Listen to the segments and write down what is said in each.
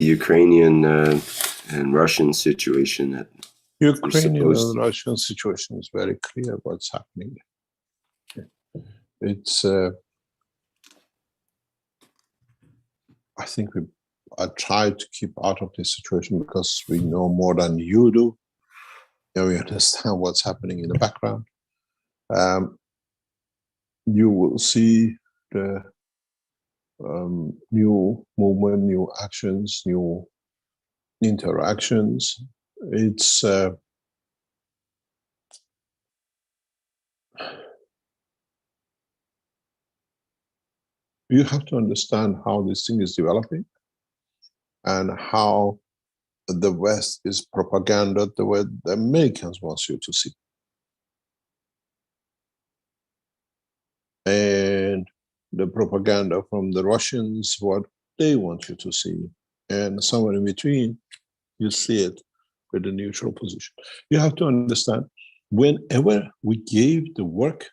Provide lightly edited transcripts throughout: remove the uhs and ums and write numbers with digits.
Ukrainian and Russian situation that Ukrainian and Russian situation is very clear what's happening. It's, I think I try to keep out of this situation because we know more than you do. And we understand what's happening in the background. You will see the new movement, new actions, new interactions. It's you have to understand how this thing is developing and how the West is propaganda the way the Americans want you to see. And the propaganda from the Russians, what they want you to see. And somewhere in between, you see it with a neutral position. You have to understand, whenever we gave the work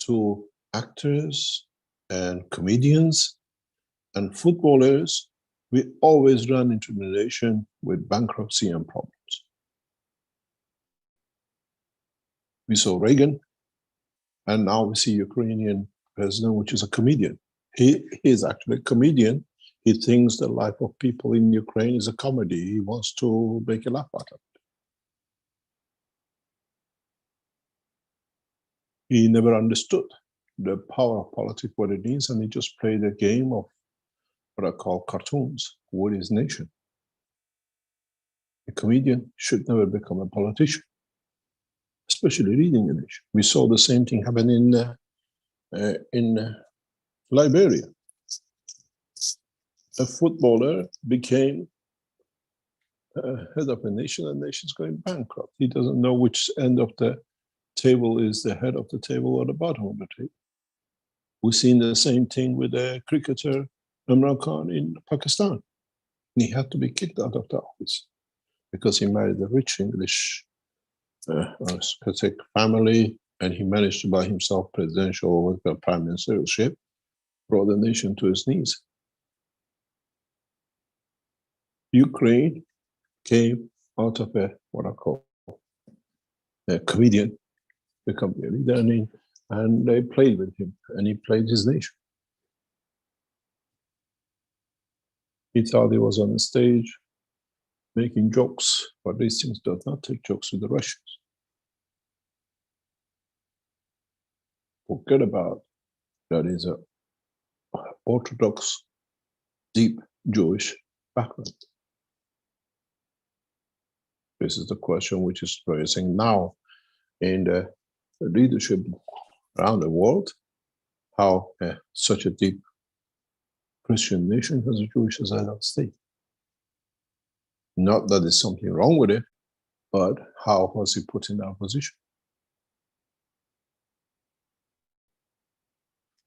to actors and comedians and footballers, we always run into relation with bankruptcy and problems. We saw Reagan, and now we see Ukrainian president, which is a comedian. He is actually a comedian. He thinks the life of people in Ukraine is a comedy. He wants to make a laugh out of it. He never understood the power of politics, what it means, and he just played a game of what I call cartoons with his nation. A comedian should never become a politician, especially leading a nation. We saw the same thing happen in Liberia. A footballer became head of a nation, and the nation's going bankrupt. He doesn't know which end of the table is the head of the table or the bottom of the table. We've seen the same thing with a cricketer, Imran Khan, in Pakistan. He had to be kicked out of the office because he married a rich English aristocratic family, and he managed to buy himself presidential or prime ministership, brought the nation to its knees. Ukraine came out of what I call a comedian, become a leader, and they played with him, and he played his nation. He thought he was on the stage making jokes, but these things do not take jokes with the Russians. Forget about that is an Orthodox, deep Jewish background. This is the question which is raising now in the leadership around the world, how such a deep Christian nation has a Jewish as head of state. Not that there's something wrong with it, but how was he put in that position?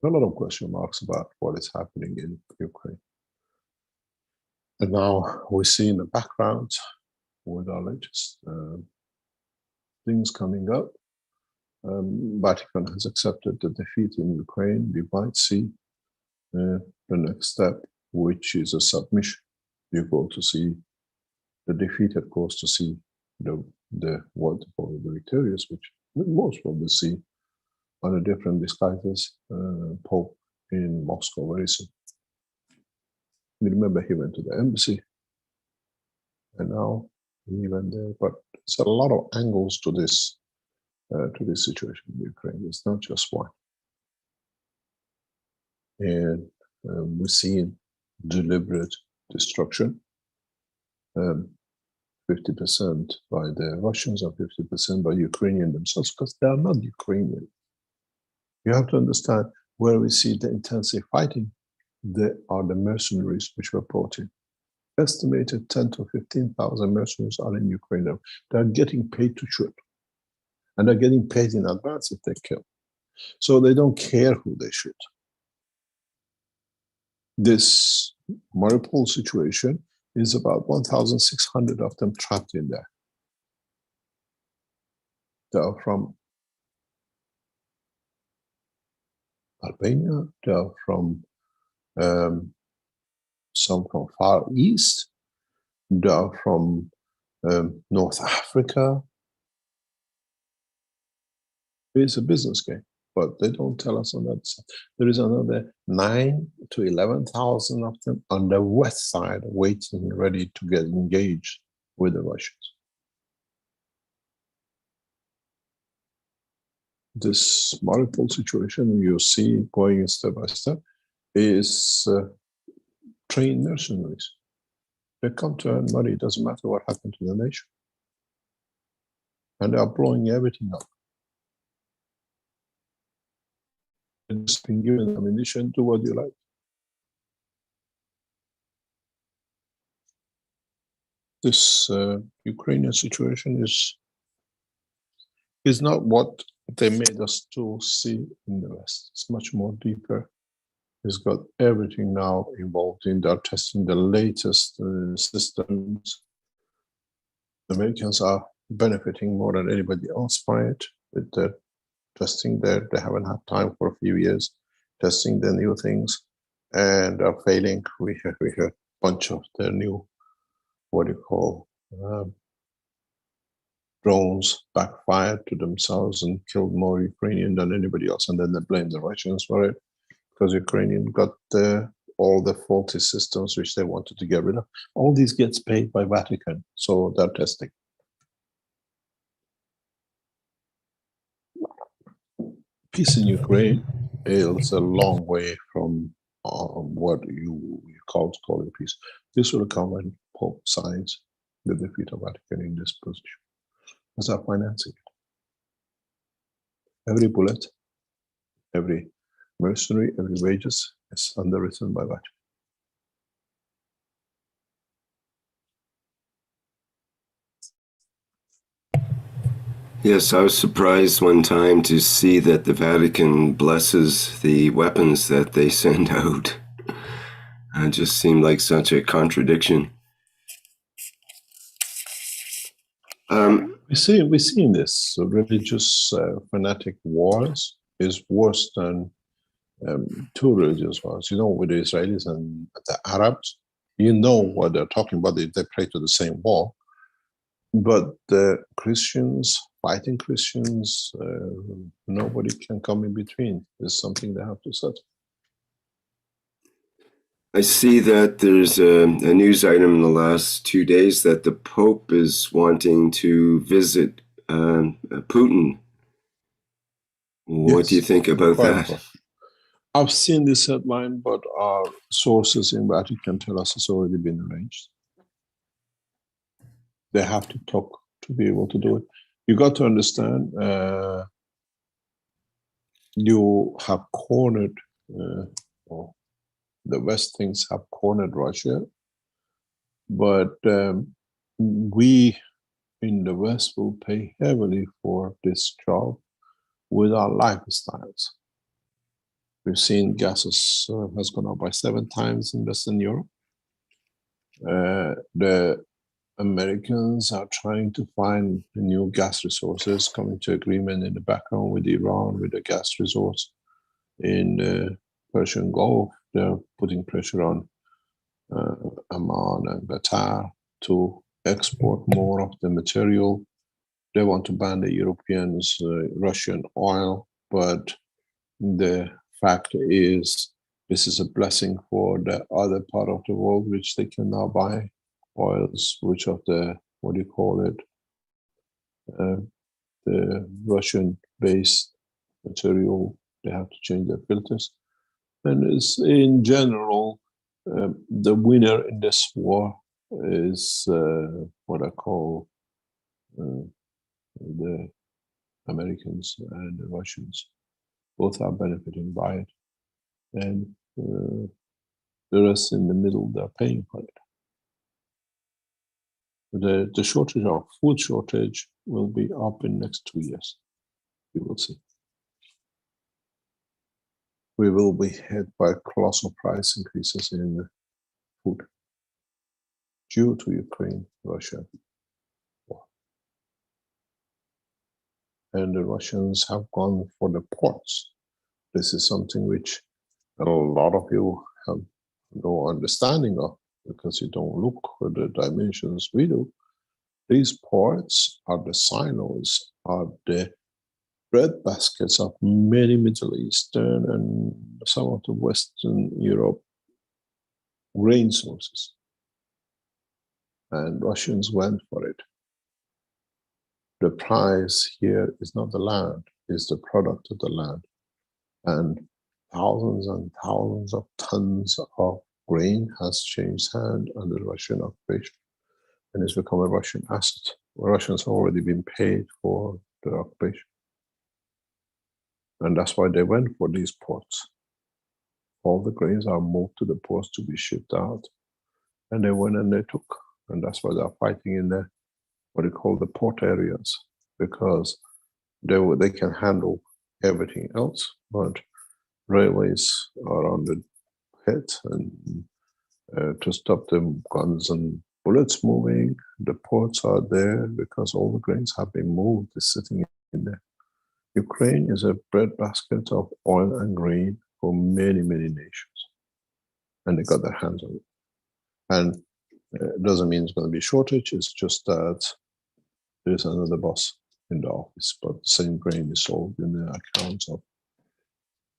A lot of question marks about what is happening in Ukraine. And now we see in the background with our latest things coming up, Vatican has accepted the defeat in Ukraine. We might see the next step, which is a submission. You go to see the defeated, goes to see the wonderful, the victorious, which we most probably see on a different disguises Pope in Moscow very soon. You remember he went to the embassy, and now he went there. But there's a lot of angles to this situation in Ukraine. It's not just one. And we're seeing deliberate destruction, 50% by the Russians and 50% by Ukrainians themselves, because they are not Ukrainian. You have to understand where we see the intensive fighting. They are the mercenaries which were brought in. Estimated 10 to 15,000 mercenaries are in Ukraine now. They're getting paid to shoot. And they're getting paid in advance if they kill. So they don't care who they shoot. This Mariupol situation is about 1,600 of them trapped in there. They are from Albania, they are from some from Far East, down from North Africa. It's a business game, but they don't tell us on that side. There is another 9 to 11,000 of them on the west side, waiting, ready to get engaged with the Russians. This multiple situation you see going step by step is trained mercenaries. They come to earn money. It doesn't matter what happened to the nation. And they are blowing everything up. It's been given ammunition, do what you like. This Ukrainian situation is not what they made us to see in the West. It's much more deeper. It's got everything now involved in. They're testing the latest systems. The Americans are benefiting more than anybody else by it with the testing there. They haven't had time for a few years testing the new things and are failing. We have a bunch of the new, what do you call, drones backfired to themselves and killed more Ukrainian than anybody else. And then they blame the Russians for it because Ukrainian got all the faulty systems which they wanted to get rid of. All these gets paid by Vatican, so they're testing. Peace in Ukraine is a long way from what you call it peace. This will come when Pope signs the defeat of Vatican in this position. As are financing it. Every bullet, every mercenary, every wages is underwritten by Vatican. Yes, I was surprised one time to see that the Vatican blesses the weapons that they send out. It just seemed like such a contradiction. We see in this religious fanatic wars is worse than two religious wars. You know, with the Israelis and the Arabs, you know what they're talking about. They pray to the same wall. But the Christians, fighting Christians, nobody can come in between. It's something they have to settle. I see that there's a news item in the last 2 days that the Pope is wanting to visit Putin. What do you think about that? I've seen this headline, but our sources in Vatican tell us it's already been arranged. They have to talk to be able to do it. You got to understand, you have cornered, or the West things have cornered Russia, but we in the West will pay heavily for this job with our lifestyles. We've seen gas has gone up by 7 times in Western Europe. The Americans are trying to find new gas resources, coming to agreement in the background with Iran, with the gas resource in the Persian Gulf. They're putting pressure on Oman and Qatar to export more of the material. They want to ban the Europeans, Russian oil, but the fact is this is a blessing for the other part of the world, which they can now buy oils, which of the, what do you call it, the Russian-based material, they have to change their filters. And it's, in general, the winner in this war is what I call the Americans and the Russians. Both are benefiting by it. And the rest in the middle, they're paying for it. The shortage of food shortage will be up in next 2 years. You will see. We will be hit by colossal price increases in food due to Ukraine-Russia war. And the Russians have gone for the ports. This is something which a lot of you have no understanding of, because you don't look at the dimensions we do. These ports are the silos, are the bread baskets of many Middle Eastern and some of the Western Europe grain sources. And Russians went for it. The price here is not the land, it's the product of the land. And thousands of tons of grain has changed hand under Russian occupation, and it's become a Russian asset. Russians have already been paid for the occupation. And that's why they went for these ports. All the grains are moved to the ports to be shipped out. And they went and they took. And that's why they're fighting in the, what they call the port areas, because they can handle everything else, but railways are on the head, and to stop the guns and bullets moving, the ports are there because all the grains have been moved, they're sitting in there. Ukraine is a breadbasket of oil and grain for many, many nations, and they got their hands on it. And it doesn't mean it's going to be shortage, it's just that there's another boss in the office, but the same grain is sold in the accounts of,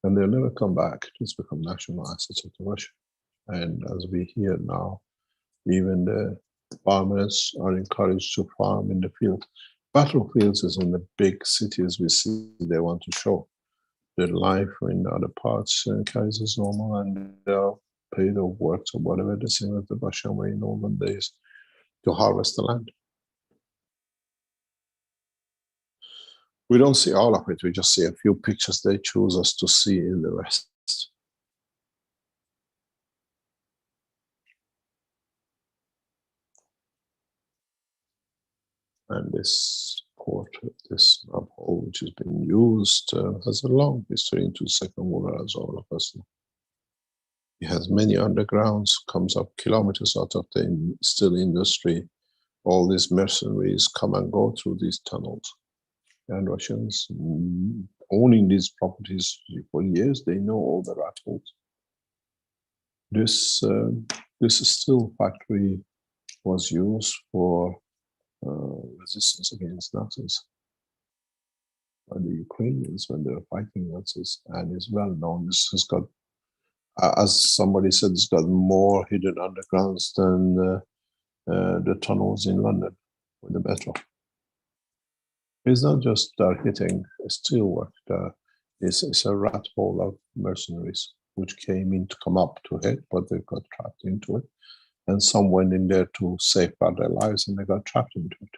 and they'll never come back. It's become national assets of Russia. And as we hear now, even the farmers are encouraged to farm in the field. Battlefields is in the big cities we see, they want to show their life in other parts carries as normal, and they'll pay the works or whatever, the same as the Russian way in olden days to harvest the land. We don't see all of it, we just see a few pictures they choose us to see in the West. And this portrait, this map hole, which has been used, has a long history into the Second World War, as all of us know. It has many undergrounds, comes up kilometers out of the steel industry. All these mercenaries come and go through these tunnels. And Russians owning these properties for years, they know all the rat holes. This steel factory was used for resistance against Nazis by the Ukrainians when they were fighting Nazis, and it's well known. This has got, as somebody said, it's got more hidden undergrounds than the tunnels in London with the metro. It's not just hitting steelwork, it's a rat hole of mercenaries which came in to come up to it, but they got trapped into it. And some went in there to safeguard their lives and they got trapped into it.